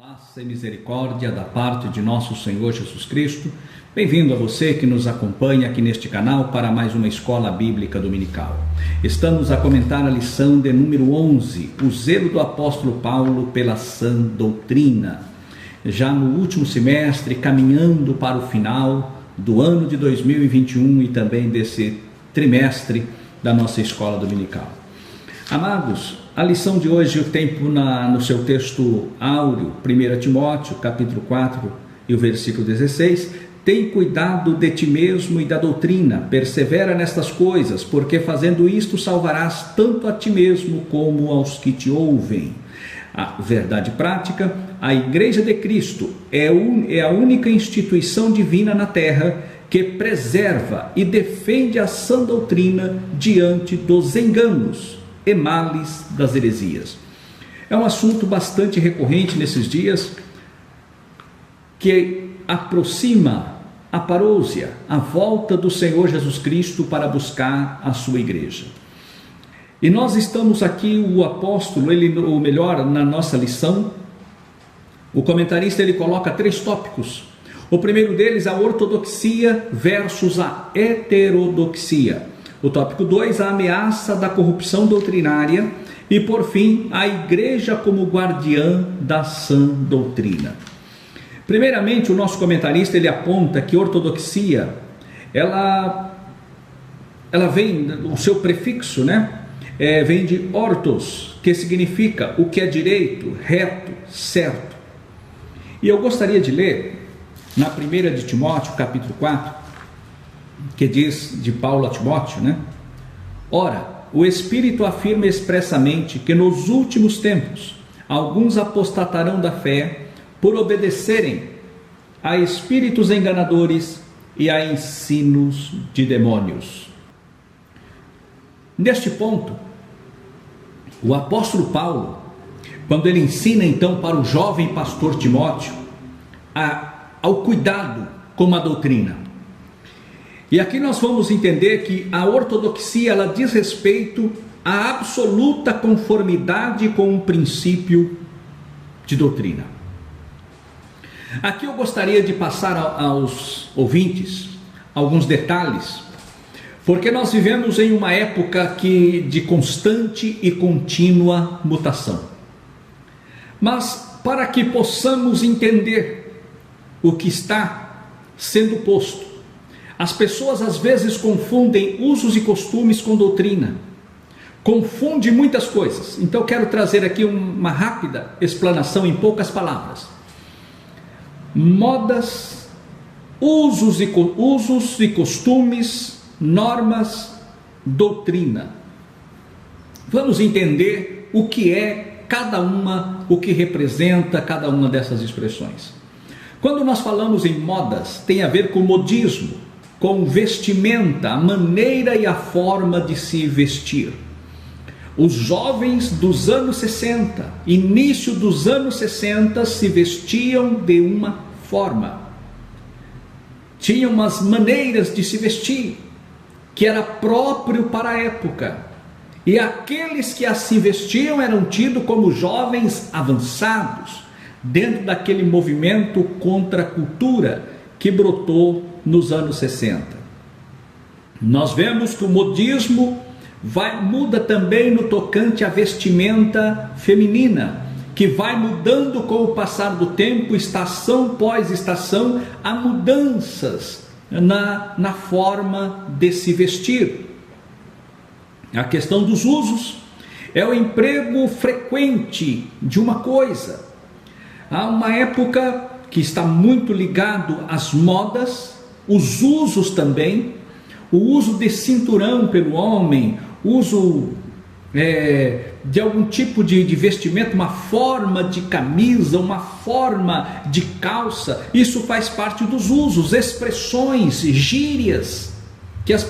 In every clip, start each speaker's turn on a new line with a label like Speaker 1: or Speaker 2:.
Speaker 1: Paz e misericórdia da parte de nosso Senhor Jesus Cristo. Bem-vindo a você que nos acompanha aqui neste canal para mais uma Escola Bíblica Dominical. Estamos a comentar a lição de número 11, o zelo do apóstolo Paulo pela sã doutrina. Já no último semestre, caminhando para o final do ano de 2021 e também desse trimestre da nossa Escola Dominical. Amados, a lição de hoje tem no seu texto áureo, 1 Timóteo, capítulo 4 e o versículo 16, tem cuidado de ti mesmo e da doutrina, persevera nestas coisas, porque fazendo isto salvarás tanto a ti mesmo como aos que te ouvem. A verdade prática, a Igreja de Cristo é a única instituição divina na terra que preserva e defende a sã doutrina diante dos enganos e males das heresias. É um assunto bastante recorrente nesses dias, que aproxima a parousia, a volta do Senhor Jesus Cristo para buscar a sua igreja. E nós estamos aqui, o apóstolo, ou melhor, na nossa lição, o comentarista ele coloca 3 tópicos. O primeiro deles, a ortodoxia versus a heterodoxia. O tópico 2, a ameaça da corrupção doutrinária. E por fim, a igreja como guardiã da sã doutrina. Primeiramente, o nosso comentarista ele aponta que ortodoxia, ela vem, o seu prefixo, vem de ortos, que significa o que é direito, reto, certo. E eu gostaria de ler na 1 de Timóteo, capítulo 4, que diz de Paulo a Timóteo, Ora, o Espírito afirma expressamente que nos últimos tempos alguns apostatarão da fé por obedecerem a espíritos enganadores e a ensinos de demônios. Neste ponto, o apóstolo Paulo, quando ele ensina então para o jovem pastor Timóteo ao cuidado com a doutrina. E aqui nós vamos entender que a ortodoxia ela diz respeito à absoluta conformidade com o princípio de doutrina. Aqui eu gostaria de passar aos ouvintes alguns detalhes, porque nós vivemos em uma época de constante e contínua mutação. Mas para que possamos entender o que está sendo posto, as pessoas às vezes confundem usos e costumes com doutrina, confundem muitas coisas. Então eu quero trazer aqui uma rápida explanação em poucas palavras. Modas, usos e costumes, normas, doutrina. Vamos entender o que é cada uma, o que representa cada uma dessas expressões. Quando nós falamos em modas, tem a ver com modismo, com vestimenta, a maneira e a forma de se vestir. Os jovens dos anos 60, início dos anos 60, se vestiam de uma forma. Tinham umas maneiras de se vestir, que era próprio para a época. E aqueles que assim vestiam eram tidos como jovens avançados, dentro daquele movimento contra a cultura que brotou nos anos 60. Nós vemos que o modismo muda também no tocante à vestimenta feminina, que vai mudando com o passar do tempo, estação pós estação, há mudanças na forma de se vestir. A questão dos usos é o emprego frequente de uma coisa. Há uma época que está muito ligado às modas, os usos também, o uso de cinturão pelo homem, uso de algum tipo de vestimento, uma forma de camisa, uma forma de calça, isso faz parte dos usos, expressões, gírias,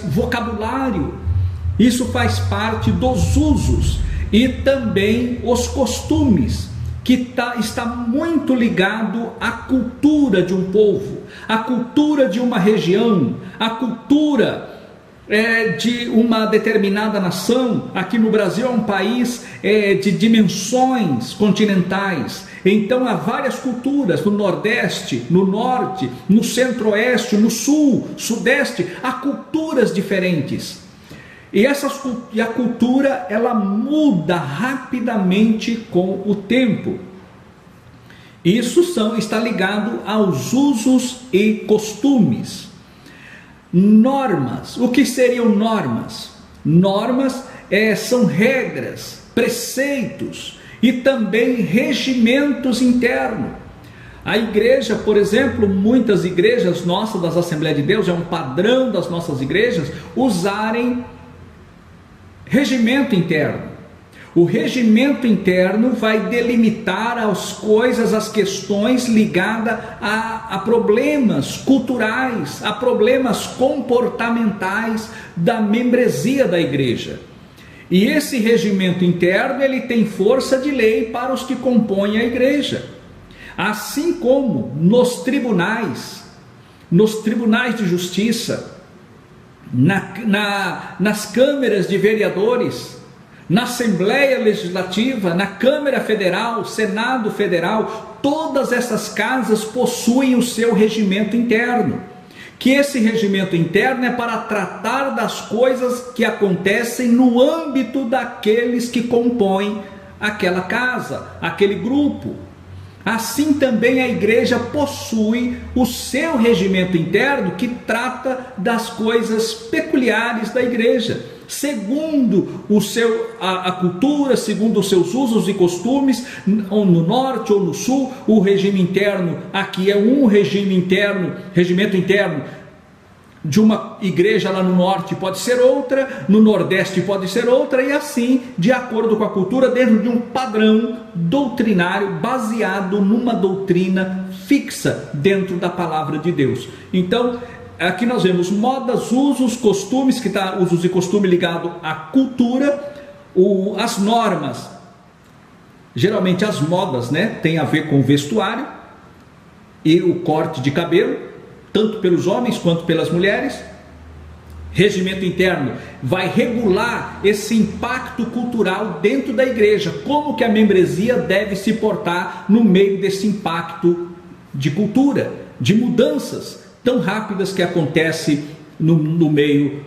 Speaker 1: vocabulário, isso faz parte dos usos, e também os costumes, que está muito ligado à cultura de um povo, à cultura de uma região, à cultura de uma determinada nação. Aqui no Brasil é um país de dimensões continentais, Então há várias culturas no Nordeste, no Norte, no Centro-Oeste, no Sul, Sudeste, há culturas diferentes. E a cultura, ela muda rapidamente com o tempo. Isso está ligado aos usos e costumes. Normas. O que seriam normas? Normas são regras, preceitos e também regimentos internos. A igreja, por exemplo, muitas igrejas nossas das Assembleias de Deus, é um padrão das nossas igrejas, usarem regimento interno. O regimento interno vai delimitar as coisas, as questões ligadas a problemas culturais, a problemas comportamentais da membresia da igreja. E esse regimento interno, ele tem força de lei para os que compõem a igreja. Assim como nos tribunais de justiça, nas câmeras de vereadores, na Assembleia Legislativa, na Câmara Federal, Senado Federal, todas essas casas possuem o seu regimento interno. Que esse regimento interno é para tratar das coisas que acontecem no âmbito daqueles que compõem aquela casa, aquele grupo. Assim também a igreja possui o seu regimento interno que trata das coisas peculiares da igreja, segundo a cultura, segundo os seus usos e costumes, ou no norte ou no sul. O regime interno aqui é um regimento interno de uma igreja lá no norte pode ser outra, no nordeste pode ser outra, e assim, de acordo com a cultura, dentro de um padrão doutrinário baseado numa doutrina fixa dentro da palavra de Deus. Então, aqui nós vemos modas, usos, costumes, que está usos e costume ligado à cultura, as normas. Geralmente as modas, né, tem a ver com o vestuário e o corte de cabelo, tanto pelos homens quanto pelas mulheres. Regimento interno vai regular esse impacto cultural dentro da igreja, como que a membresia deve se portar no meio desse impacto de cultura, de mudanças tão rápidas que acontece no meio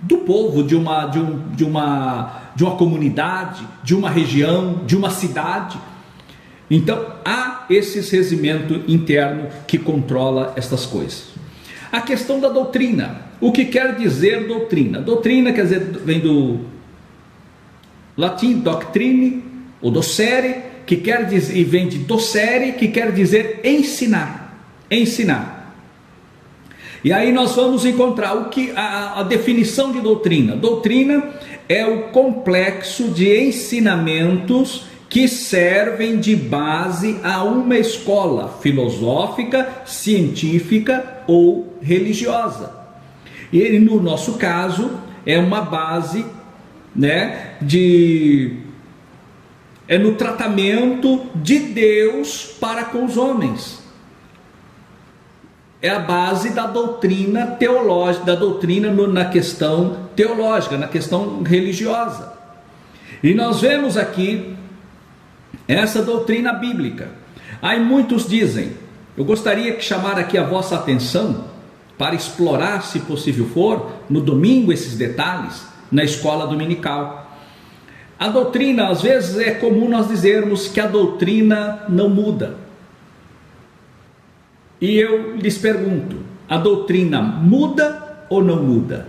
Speaker 1: do povo, de uma comunidade, de uma região, de uma cidade. Então há esse regimento interno que controla estas coisas. A questão da doutrina. O que quer dizer doutrina? Doutrina quer dizer, vem do latim doctrine, ou docere, que quer dizer, e vem de docere, que quer dizer ensinar. Ensinar. E aí nós vamos encontrar a definição de doutrina. Doutrina é o complexo de ensinamentos que servem de base a uma escola filosófica, científica ou religiosa. E no nosso caso é uma base, né, no tratamento de Deus para com os homens. É a base da doutrina teológica, da doutrina na questão teológica, na questão religiosa. E nós vemos aqui essa doutrina bíblica. Aí muitos dizem, eu gostaria de chamar aqui a vossa atenção para explorar, se possível for, no domingo esses detalhes, na escola dominical. A doutrina, às vezes é comum nós dizermos que a doutrina não muda. E eu lhes pergunto, a doutrina muda ou não muda?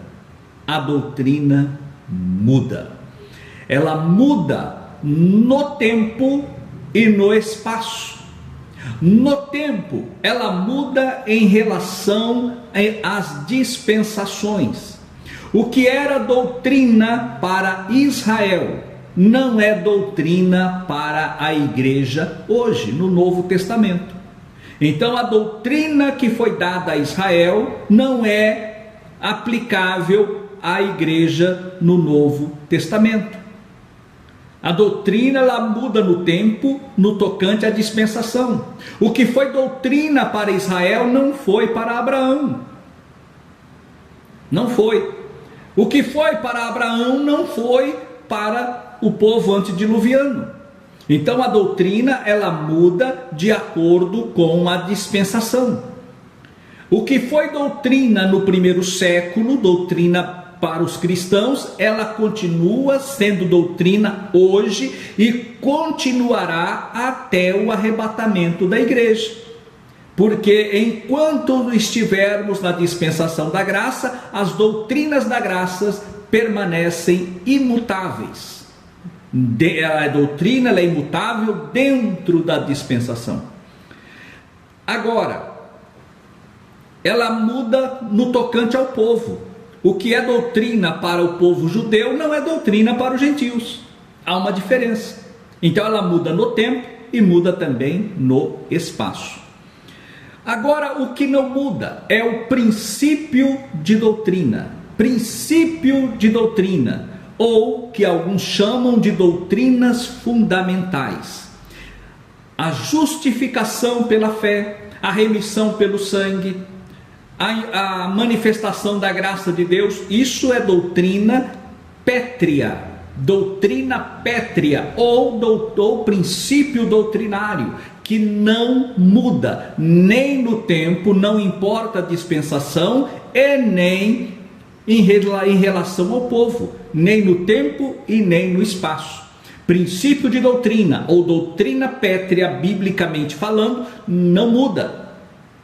Speaker 1: A doutrina muda. Ela muda no tempo e no espaço. No tempo, ela muda em relação às dispensações. O que era doutrina para Israel não é doutrina para a igreja hoje, no Novo Testamento. Então a doutrina que foi dada a Israel não é aplicável à igreja no Novo Testamento. A doutrina ela muda no tempo, no tocante à dispensação. O que foi doutrina para Israel não foi para Abraão. Não foi. O que foi para Abraão não foi para o povo antediluviano. Então a doutrina, ela muda de acordo com a dispensação. O que foi doutrina no primeiro século, doutrina para os cristãos, ela continua sendo doutrina hoje e continuará até o arrebatamento da igreja. Porque enquanto estivermos na dispensação da graça, as doutrinas da graça permanecem imutáveis. A doutrina, ela é imutável dentro da dispensação. Agora, ela muda no tocante ao povo. O que é doutrina para o povo judeu não é doutrina para os gentios. Há uma diferença. Então ela muda no tempo e muda também no espaço. Agora, o que não muda é o princípio de doutrina. Princípio de doutrina, ou que alguns chamam de doutrinas fundamentais. A justificação pela fé, a remissão pelo sangue, a manifestação da graça de Deus, isso é doutrina pétrea, ou princípio doutrinário, que não muda, nem no tempo, não importa a dispensação, e nem em relação ao povo, nem no tempo e nem no espaço. Princípio de doutrina, ou doutrina pétrea, biblicamente falando, não muda,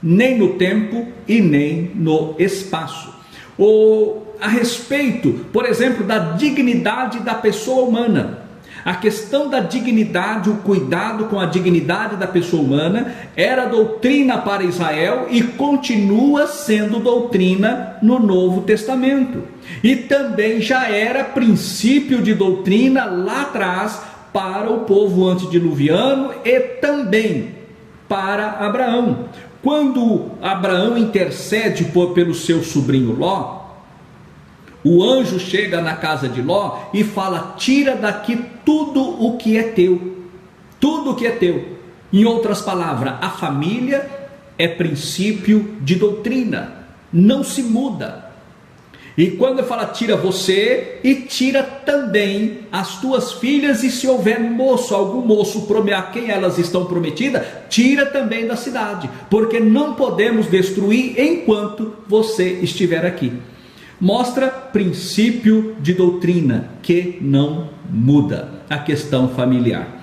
Speaker 1: nem no tempo e nem no espaço. Ou a respeito, por exemplo, da dignidade da pessoa humana. A questão da dignidade, o cuidado com a dignidade da pessoa humana, era doutrina para Israel e continua sendo doutrina no Novo Testamento. E também já era princípio de doutrina lá atrás para o povo antediluviano e também para Abraão. Quando Abraão intercede pelo seu sobrinho Ló, o anjo chega na casa de Ló e fala: tira daqui tudo o que é teu. Tudo o que é teu. Em outras palavras, a família é princípio de doutrina, não se muda. E quando fala tira você, e tira também as tuas filhas, e se houver moço, algum moço a quem elas estão prometidas, tira também da cidade, porque não podemos destruir enquanto você estiver aqui. Mostra princípio de doutrina que não muda, a questão familiar.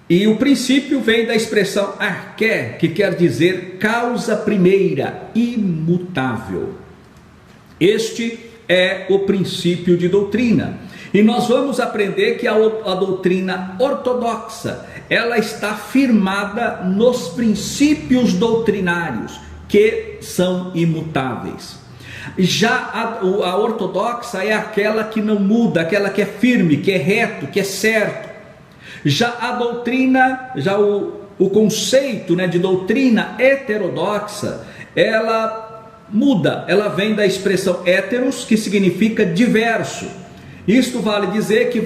Speaker 1: E o princípio vem da expressão arché, que quer dizer causa primeira, imutável. Este é o princípio de doutrina. E nós vamos aprender que a doutrina ortodoxa, ela está firmada nos princípios doutrinários, que são imutáveis. Já a ortodoxa é aquela que não muda, aquela que é firme, que é reto, que é certo. Já a doutrina, o conceito, de doutrina heterodoxa, ela muda, ela vem da expressão heteros, que significa diverso. Isto vale dizer que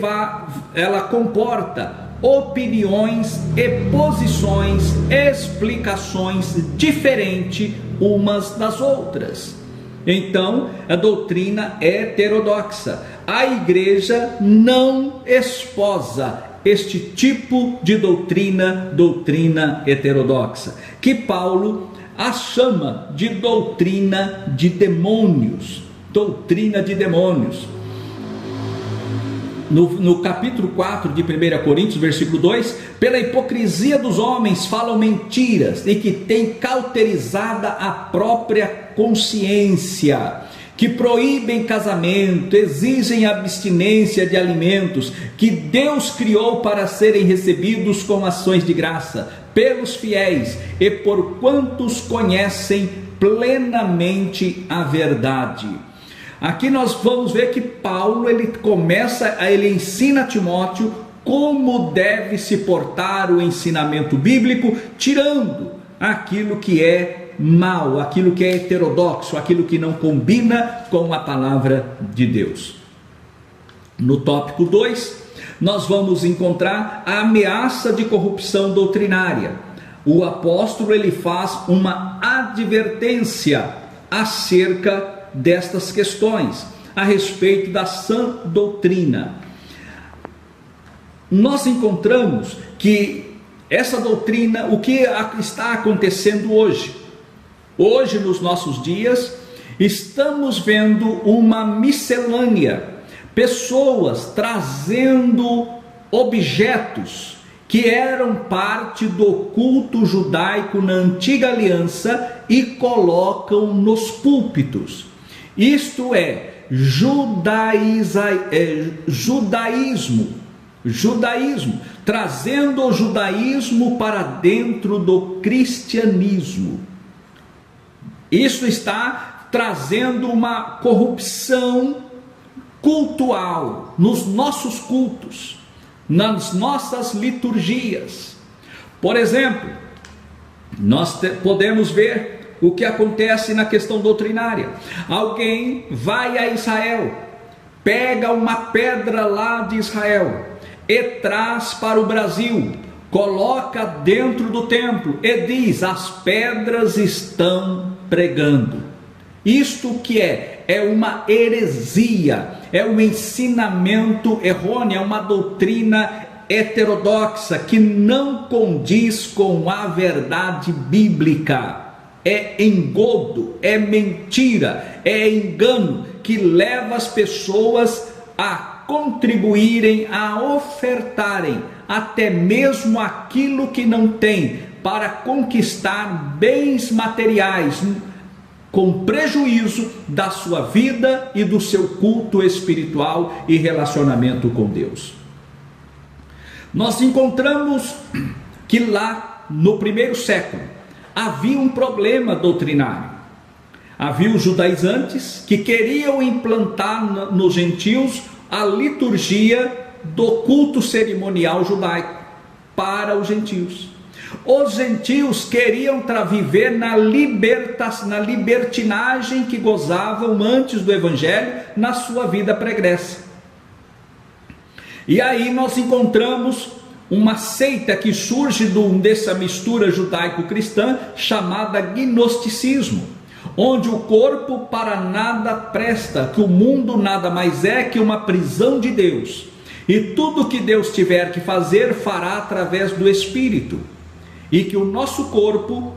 Speaker 1: ela comporta opiniões e posições, explicações diferentes umas das outras. Então, a doutrina heterodoxa. A igreja não esposa este tipo de doutrina heterodoxa, que Paulo a chama de doutrina de demônios. Doutrina de demônios. No capítulo 4 de 1 Coríntios, versículo 2, pela hipocrisia dos homens falam mentiras, e que têm cauterizada a própria consciência, que proíbem casamento, exigem abstinência de alimentos que Deus criou para serem recebidos com ações de graça pelos fiéis e por quantos conhecem plenamente a verdade. Aqui nós vamos ver que Paulo, ele ensina a Timóteo como deve se portar o ensinamento bíblico, tirando aquilo que é mal, aquilo que é heterodoxo, aquilo que não combina com a palavra de Deus. No tópico 2, nós vamos encontrar a ameaça de corrupção doutrinária. O apóstolo, ele faz uma advertência acerca destas questões, a respeito da sã doutrina. nós encontramos que essa doutrina, o que está acontecendo hoje? Hoje, nos nossos dias, estamos vendo uma miscelânea, pessoas trazendo objetos que eram parte do culto judaico na antiga aliança e colocam nos púlpitos. Isto é, judaísmo, trazendo o judaísmo para dentro do cristianismo. Isso está trazendo uma corrupção cultural nos nossos cultos, nas nossas liturgias. Por exemplo, nós podemos ver o que acontece na questão doutrinária. Alguém vai a Israel, pega uma pedra lá de Israel e traz para o Brasil, coloca dentro do templo e diz: as pedras estão pregando. Isto que é uma heresia, é um ensinamento errôneo, é uma doutrina heterodoxa que não condiz com a verdade bíblica. É engodo, é mentira, é engano que leva as pessoas a contribuírem, a ofertarem até mesmo aquilo que não tem para conquistar bens materiais, com prejuízo da sua vida e do seu culto espiritual e relacionamento com Deus. Nós encontramos que lá no primeiro século havia um problema doutrinário. Havia os judaizantes que queriam implantar nos gentios a liturgia do culto cerimonial judaico para os gentios. Os gentios queriam viver na libertinagem que gozavam antes do evangelho na sua vida pregressa. E aí nós encontramos uma seita que surge dessa mistura judaico-cristã chamada gnosticismo, onde o corpo para nada presta, que o mundo nada mais é que uma prisão de Deus, e tudo que Deus tiver que fazer fará através do Espírito, e que o nosso corpo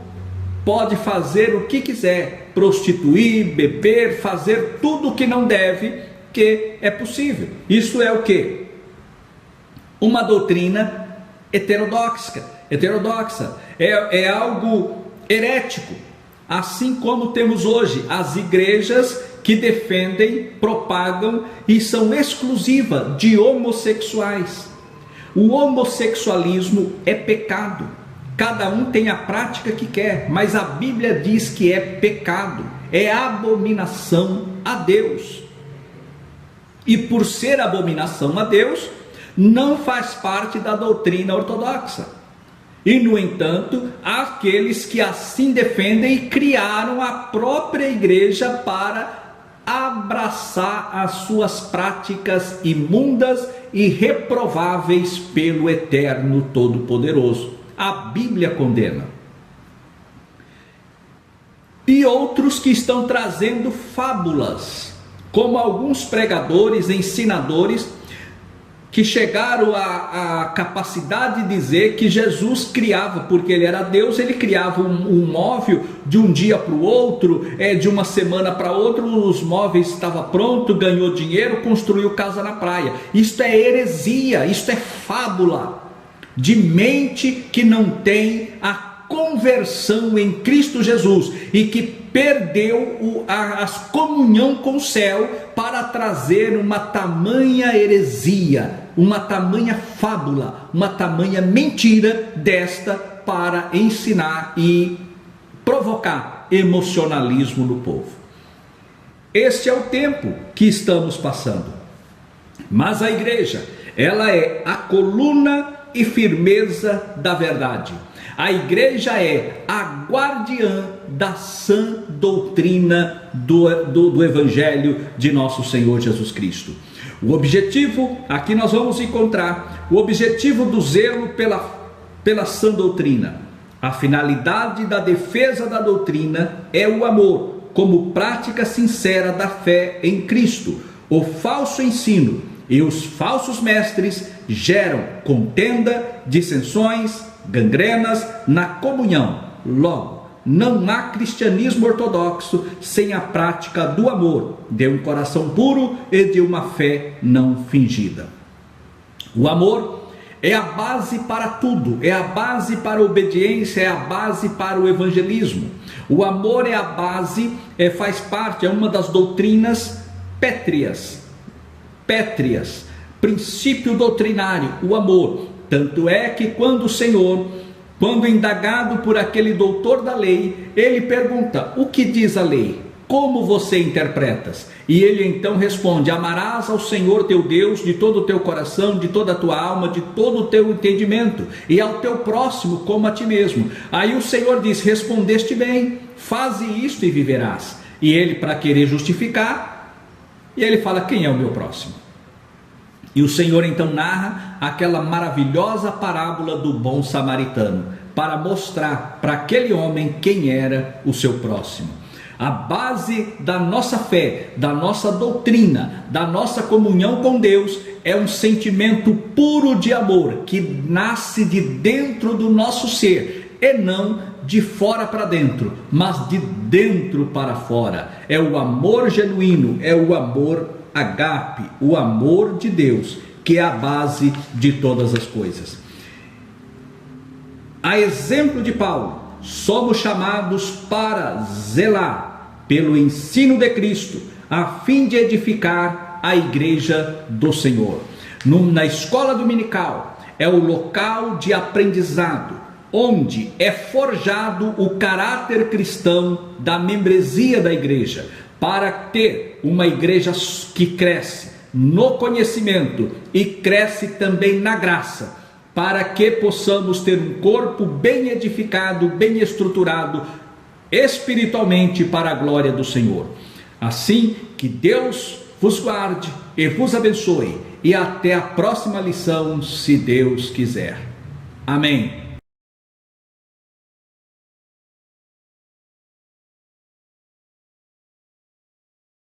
Speaker 1: pode fazer o que quiser, prostituir, beber, fazer tudo o que não deve, que é possível. Isso é o que? Uma doutrina heterodoxa, é algo herético, assim como temos hoje as igrejas que defendem, propagam e são exclusivas de homossexuais. O homossexualismo é pecado. Cada um tem a prática que quer, mas a Bíblia diz que é pecado, é abominação a Deus. E por ser abominação a Deus, não faz parte da doutrina ortodoxa. E no entanto, há aqueles que assim defendem e criaram a própria igreja para abraçar as suas práticas imundas e reprováveis pelo Eterno Todo-Poderoso. A Bíblia condena. E outros que estão trazendo fábulas, como alguns pregadores, ensinadores, que chegaram à capacidade de dizer que Jesus criava, porque ele era Deus, ele criava um móvel de um dia para o outro, de uma semana para outra, os móveis estavam prontos, ganhou dinheiro, construiu casa na praia. Isto é heresia, isto é fábula de mente que não tem a conversão em Cristo Jesus e que perdeu a comunhão com o céu para trazer uma tamanha heresia, uma tamanha fábula, uma tamanha mentira desta para ensinar e provocar emocionalismo no povo. Este é o tempo que estamos passando. Mas a igreja, ela é a coluna e firmeza da verdade. A igreja é a guardiã da sã doutrina do Evangelho de nosso Senhor Jesus Cristo. O objetivo, aqui nós vamos encontrar, o objetivo do zelo pela sã doutrina. A finalidade da defesa da doutrina é o amor, como prática sincera da fé em Cristo. O falso ensino E os falsos mestres geram contenda, dissensões, gangrenas na comunhão. Logo, não há cristianismo ortodoxo sem a prática do amor, de um coração puro e de uma fé não fingida. O amor é a base para tudo, é a base para a obediência, é a base para o evangelismo. O amor é a base, faz parte, é uma das doutrinas pétreas, princípio doutrinário, o amor. Tanto é que quando o Senhor, quando indagado por aquele doutor da lei, ele pergunta: o que diz a lei? Como você interpretas? E ele então responde: amarás ao Senhor teu Deus de todo o teu coração, de toda a tua alma, de todo o teu entendimento, e ao teu próximo como a ti mesmo. Aí o Senhor diz: respondeste bem, faze isto e viverás. E ele, para querer justificar, e ele fala: quem é o meu próximo? E o Senhor então narra aquela maravilhosa parábola do bom samaritano, para mostrar para aquele homem quem era o seu próximo. A base da nossa fé, da nossa doutrina, da nossa comunhão com Deus é um sentimento puro de amor que nasce de dentro do nosso ser e não de fora para dentro, mas de dentro para fora. É o amor genuíno, é o amor agape, o amor de Deus, que é a base de todas as coisas. A exemplo de Paulo, somos chamados para zelar pelo ensino de Cristo, a fim de edificar a igreja do Senhor. Na escola dominical é o local de aprendizado, onde é forjado o caráter cristão da membresia da igreja, para ter uma igreja que cresce no conhecimento e cresce também na graça, para que possamos ter um corpo bem edificado, bem estruturado espiritualmente para a glória do Senhor. Assim, que Deus vos guarde e vos abençoe, e até a próxima lição, se Deus quiser. Amém.